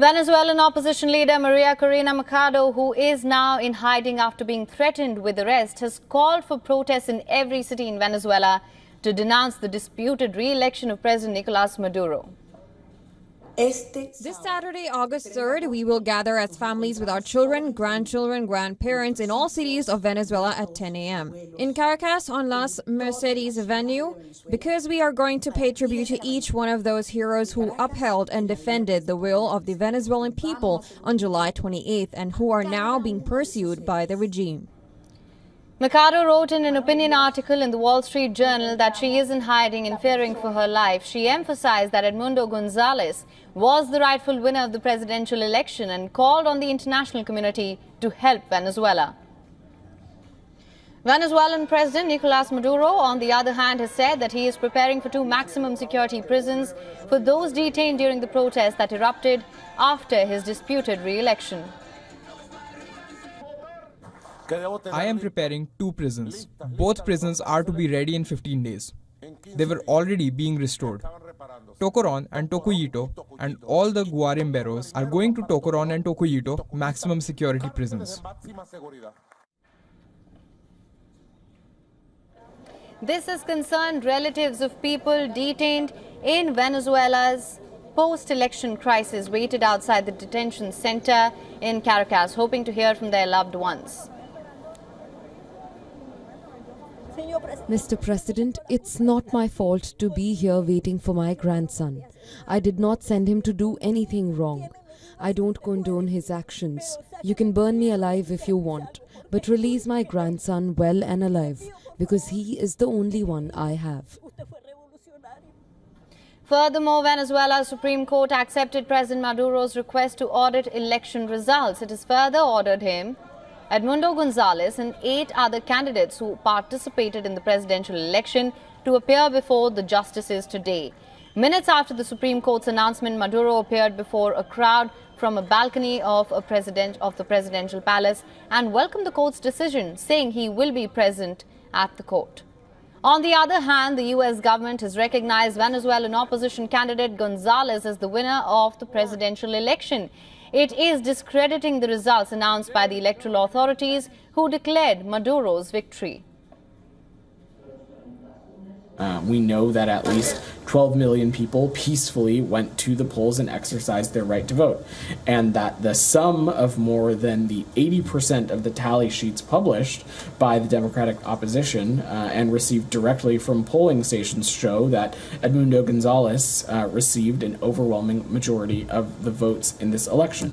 Venezuelan opposition leader Maria Corina Machado, who is now in hiding after being threatened with arrest, has called for protests in every city in Venezuela to denounce the disputed re-election of President Nicolas Maduro. This Saturday, August 3rd, we will gather as families with our children, grandchildren, grandparents in all cities of Venezuela at 10 a.m. In Caracas on Las Mercedes Avenue, because we are going to pay tribute to each one of those heroes who upheld and defended the will of the Venezuelan people on July 28th and who are now being pursued by the regime. Machado wrote in an opinion article in the Wall Street Journal that she is in hiding and fearing for her life. She emphasized that Edmundo Gonzalez was the rightful winner of the presidential election and called on the international community to help Venezuela. Venezuelan President Nicolas Maduro, on the other hand, has said that he is preparing for 2 maximum security prisons for those detained during the protests that erupted after his disputed re-election. I am preparing 2 prisons. Both prisons are to be ready in 15 days. They were already being restored. Tocoron and Tocuyito and all the Guarimberos are going to Tocoron and Tocuyito maximum security prisons. This has concerned relatives of people detained in Venezuela's post-election crisis, waited outside the detention center in Caracas, hoping to hear from their loved ones. Mr. President, it's not my fault to be here waiting for my grandson. I did not send him to do anything wrong. I don't condone his actions. You can burn me alive if you want, but release my grandson well and alive, because he is the only one I have. Furthermore, Venezuela's Supreme Court accepted President Maduro's request to audit election results. It has further ordered him, Edmundo Gonzalez and 8 other candidates who participated in the presidential election to appear before the justices today. Minutes after the Supreme Court's announcement, Maduro appeared before a crowd from a balcony of the presidential palace and welcomed the court's decision, saying he will be present at the court. On the other hand, the U.S. government has recognized Venezuelan opposition candidate Gonzalez as the winner of the presidential election. It is discrediting the results announced by the electoral authorities, who declared Maduro's victory. We know that at least 12 million people peacefully went to the polls and exercised their right to vote, and that the sum of more than the 80% of the tally sheets published by the Democratic opposition and received directly from polling stations show that Edmundo Gonzalez received an overwhelming majority of the votes in this election.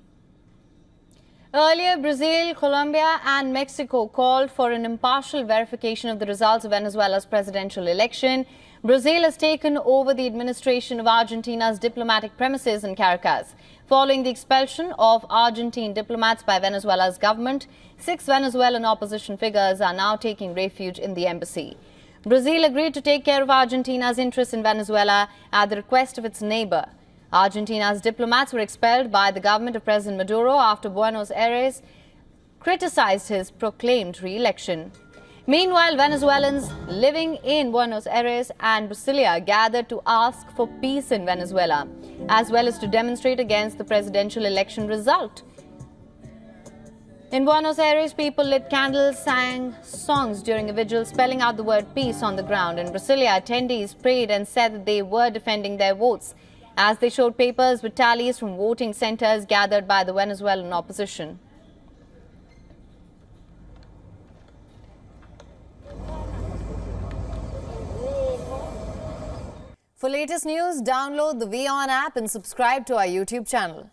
Earlier, Brazil, Colombia and Mexico called for an impartial verification of the results of Venezuela's presidential election. Brazil has taken over the administration of Argentina's diplomatic premises in Caracas. Following the expulsion of Argentine diplomats by Venezuela's government, 6 Venezuelan opposition figures are now taking refuge in the embassy. Brazil agreed to take care of Argentina's interests in Venezuela at the request of its neighbor. Argentina's diplomats were expelled by the government of President Maduro after Buenos Aires criticized his proclaimed re-election. Meanwhile, Venezuelans living in Buenos Aires and Brasilia gathered to ask for peace in Venezuela, as well as to demonstrate against the presidential election result. In Buenos Aires, people lit candles, sang songs during a vigil spelling out the word peace on the ground. In Brasilia, attendees prayed and said that they were defending their votes, as they showed papers with tallies from voting centers gathered by the Venezuelan opposition. For latest news, download the WION app and subscribe to our YouTube channel.